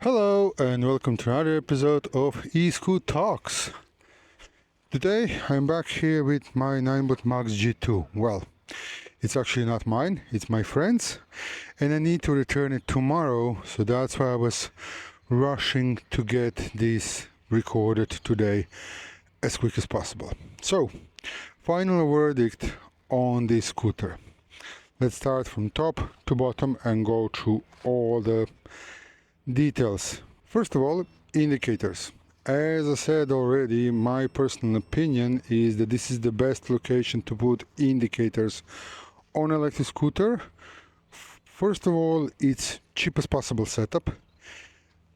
Hello and welcome to another episode of eScoot Talks. Today I'm back here with my Ninebot Max G2. Well, it's actually not mine, it's my friend's, and I need to return it tomorrow, so that's why I was rushing to get this recorded today as quick as possible. So, final verdict on this scooter. Let's start from top to bottom and go through all the details. First of all, indicators. As I said already, my personal opinion is that this is the best location to put indicators on an electric scooter. First of all, it's cheapest possible setup.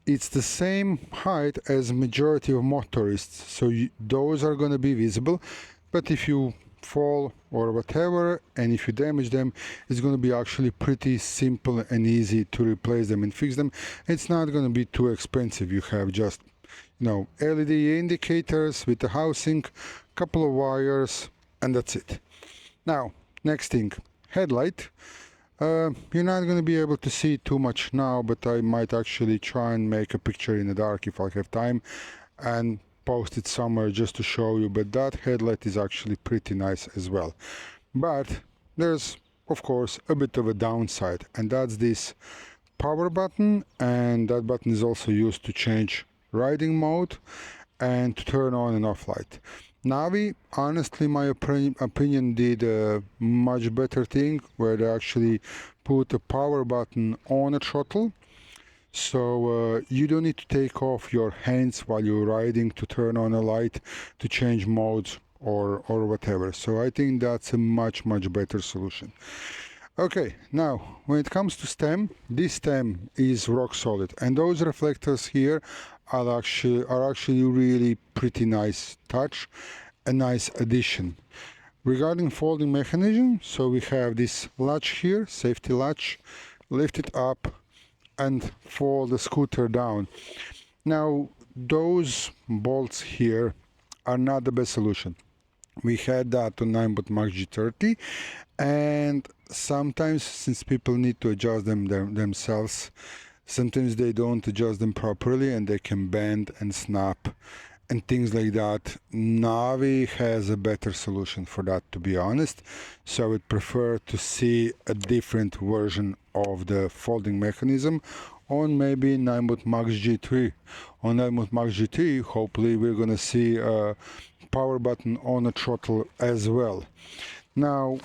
It's the same height as majority of motorists, so those are going to be visible. But if you fall or whatever, and if you damage them, it's going to be actually pretty simple and easy to replace them and fix them. It's not going to be too expensive. You have just LED indicators with the housing, couple of wires, and that's it. Now, next thing, headlight. You're not going to be able to see too much now, but I might actually try and make a picture in the dark if I have time and post it somewhere just to show you. But that headlight is actually pretty nice as well. But there's of course a bit of a downside, and that's this power button, and that button is also used to change riding mode and to turn on and off light. Navi, honestly, my opinion, did a much better thing where they actually put a power button on a throttle. So you don't need to take off your hands while you're riding to turn on a light, to change modes or whatever. So I think that's a much better solution. Okay, now when it comes to stem, this stem is rock solid, and those reflectors here are actually really pretty nice touch, a nice addition. Regarding folding mechanism, so we have this latch here, safety latch, lift it up and fold the scooter down. Now those bolts here are not the best solution. We had that on Ninebot Max G30, and sometimes, since people need to adjust them themselves, sometimes they don't adjust them properly and they can bend and snap and things like that. Navi has a better solution for that, to be honest, so I would prefer to see a different version of the folding mechanism on maybe Ninebot Max G3. On Ninebot Max G3, hopefully we're gonna see a power button on a throttle as well. Now,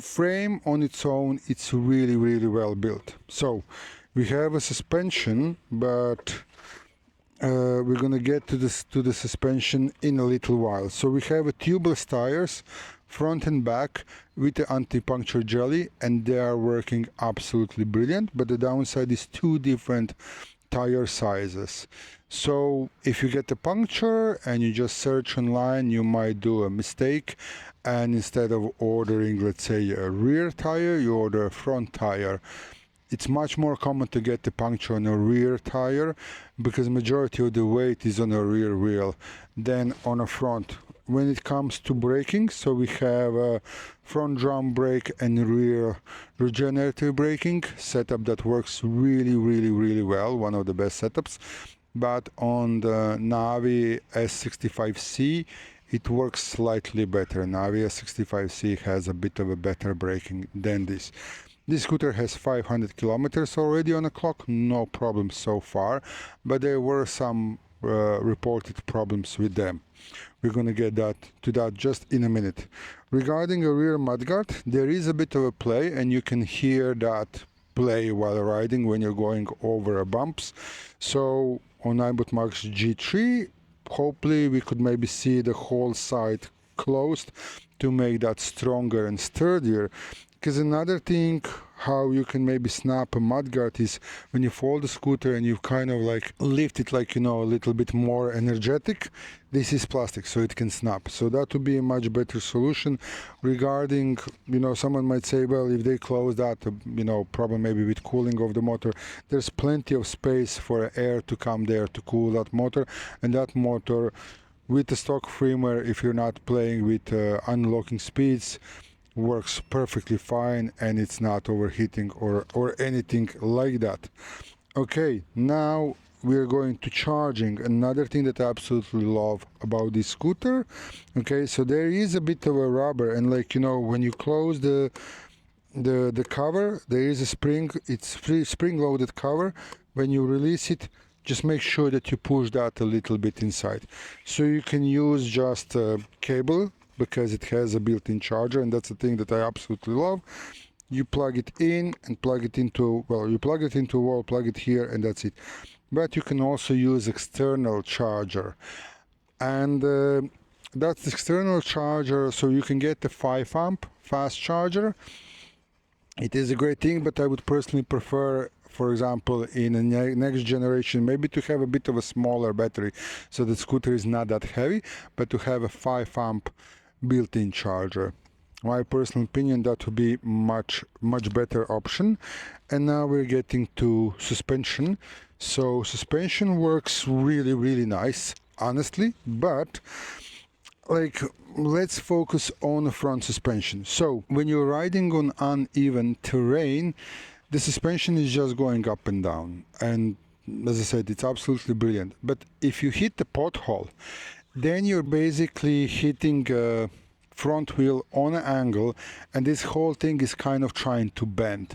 frame on its own, it's really well built. So we have a suspension, but we're gonna get to the suspension in a little while. So we have a tubeless tires, front and back, with the anti-puncture jelly, and they are working absolutely brilliant. But the downside is two different tire sizes. So if you get a puncture and you just search online, you might do a mistake, and instead of ordering, let's say, a rear tire, you order a front tire. It's much more common to get the puncture on a rear tire because majority of the weight is on a rear wheel than on a front. When it comes to braking, so we have a front drum brake and rear regenerative braking setup that works really well, one of the best setups. But on the Navi S65C, it works slightly better. Navi S65C has a bit of a better braking than this. This scooter has 500 kilometers already on the clock, no problem so far, but there were some reported problems with them. We're going to get to that just in a minute. Regarding a rear mudguard, there is a bit of a play, and you can hear that play while riding when you're going over bumps. So on Ninebot Max G3, hopefully we could maybe see the whole side closed to make that stronger and sturdier. Because another thing how you can maybe snap a mudguard is when you fold the scooter and you kind of like lift it like, a little bit more energetic. This is plastic, so it can snap. So that would be a much better solution. Regarding, someone might say, well, if they close that, problem maybe with cooling of the motor, there's plenty of space for air to come there to cool that motor. And that motor, with the stock firmware, if you're not playing with unlocking speeds, works perfectly fine, and it's not overheating or anything like that. Okay, now we're going to charging. Another thing that I absolutely love about this scooter. Okay, so there is a bit of a rubber, and like you know, when you close the cover, there is a spring. It's free spring loaded cover. When you release it, just make sure that you push that a little bit inside, so you can use just a cable because it has a built-in charger, and that's the thing that I absolutely love. You plug it in and plug it into, well, you plug it into a wall, plug it here, and that's it. But you can also use external charger, and that's the external charger, so you can get the 5 amp fast charger. It is a great thing, but I would personally prefer, for example, in a next generation, maybe to have a bit of a smaller battery, so the scooter is not that heavy, but to have a 5 amp built-in charger. My personal opinion, that would be much better option. And now we're getting to suspension. So suspension works really nice, honestly, but like, let's focus on the front suspension. So when you're riding on uneven terrain, the suspension is just going up and down, and as I said, it's absolutely brilliant. But if you hit the pothole, then you're basically hitting front wheel on an angle, and this whole thing is kind of trying to bend.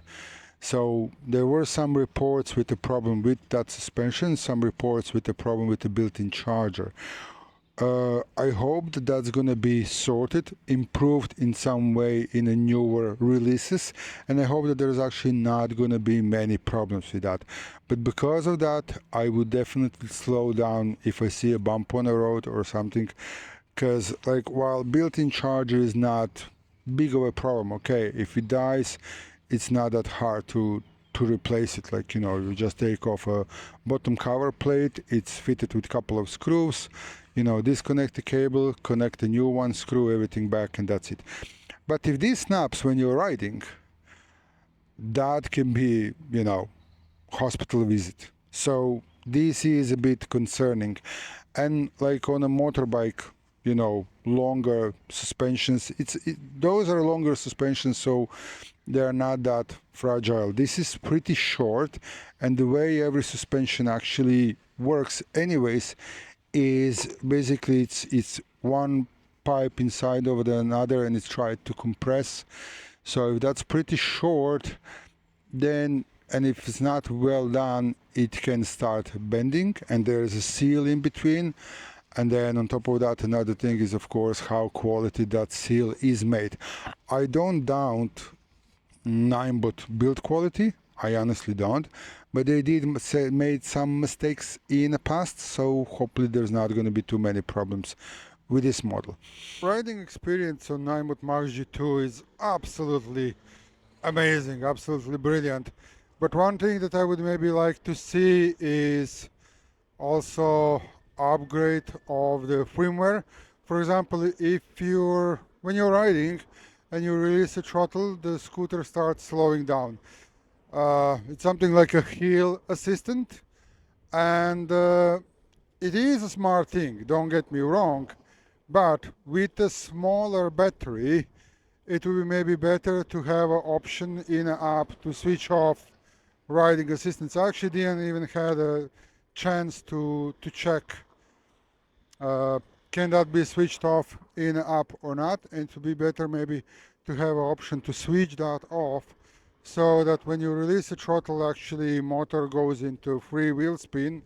So there were some reports with the problem with that suspension, some reports with the problem with the built-in charger. I hope that that's going to be sorted, improved in some way in the newer releases, and I hope that there's actually not going to be many problems with that. But because of that, I would definitely slow down if I see a bump on the road or something, because like, while built-in charger is not big of a problem, okay, if it dies, it's not that hard to replace it. Like, you know, you just take off a bottom cover plate, it's fitted with a couple of screws, you know, disconnect the cable, connect a new one, screw everything back, and that's it. But if this snaps when you're riding, that can be, you know, hospital visit. So this is a bit concerning. And like on a motorbike, you know, longer suspensions, those are longer suspensions, so they are not that fragile. This is pretty short, and the way every suspension actually works anyways is basically it's one pipe inside of the another, and it's tried to compress. So if that's pretty short, then, and if it's not well done, it can start bending, and there's a seal in between. And then on top of that, another thing is, of course, how quality that seal is made. I don't doubt Ninebot build quality, I honestly don't, but they did made some mistakes in the past, so hopefully there's not going to be too many problems with this model. Riding experience on Ninebot Max G2 is absolutely amazing, absolutely brilliant. But one thing that I would maybe like to see is also upgrade of the firmware. For example, if when you're riding and you release the throttle, the scooter starts slowing down. It's something like a hill assistant, and it is a smart thing, don't get me wrong, but with a smaller battery, it would be maybe better to have an option in an app to switch off riding assistance. I actually didn't even had a chance to check can that be switched off in an app or not, and to be better maybe to have an option to switch that off, so that when you release the throttle, actually motor goes into free wheel spin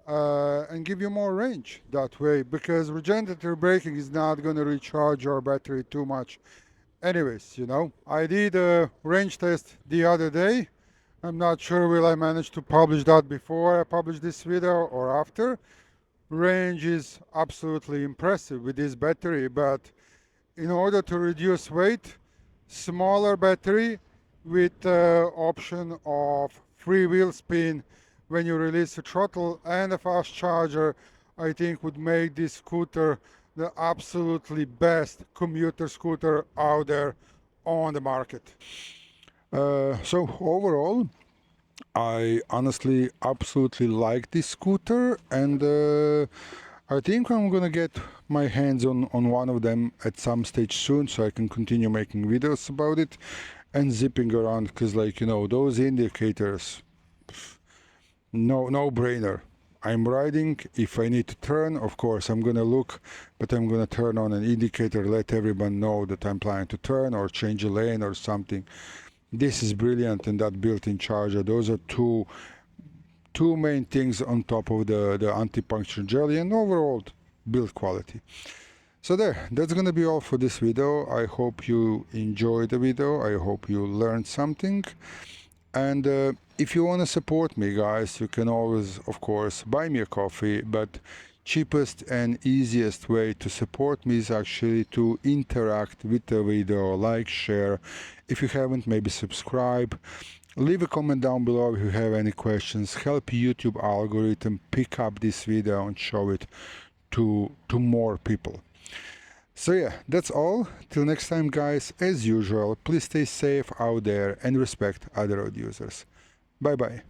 and give you more range that way, because regenerative braking is not going to recharge your battery too much. Anyways, you know, I did a range test the other day. I'm not sure will I manage to publish that before I publish this video or after. Range is absolutely impressive with this battery, but in order to reduce weight, smaller battery with option of free wheel spin when you release the throttle and a fast charger, I think would make this scooter the absolutely best commuter scooter out there on the market. So overall, I honestly absolutely like this scooter, and I think I'm gonna get my hands on one of them at some stage soon, so I can continue making videos about it and zipping around, because, like, you know, those indicators, no brainer. I'm riding. If I need to turn, of course I'm gonna look, but I'm gonna turn on an indicator, let everyone know that I'm planning to turn or change a lane or something. This is brilliant, and that built-in charger. Those are two main things on top of the anti-puncture jelly and overall build quality. So that's gonna be all for this video. I hope you enjoyed the video. I hope you learned something. And if you want to support me, guys, you can always, of course, buy me a coffee. But cheapest and easiest way to support me is actually to interact with the video, like, share. If you haven't, maybe subscribe. Leave a comment down below if you have any questions. Help YouTube algorithm pick up this video and show it to more people. So yeah, that's all. Till next time, guys, as usual, please stay safe out there and respect other road users. Bye bye.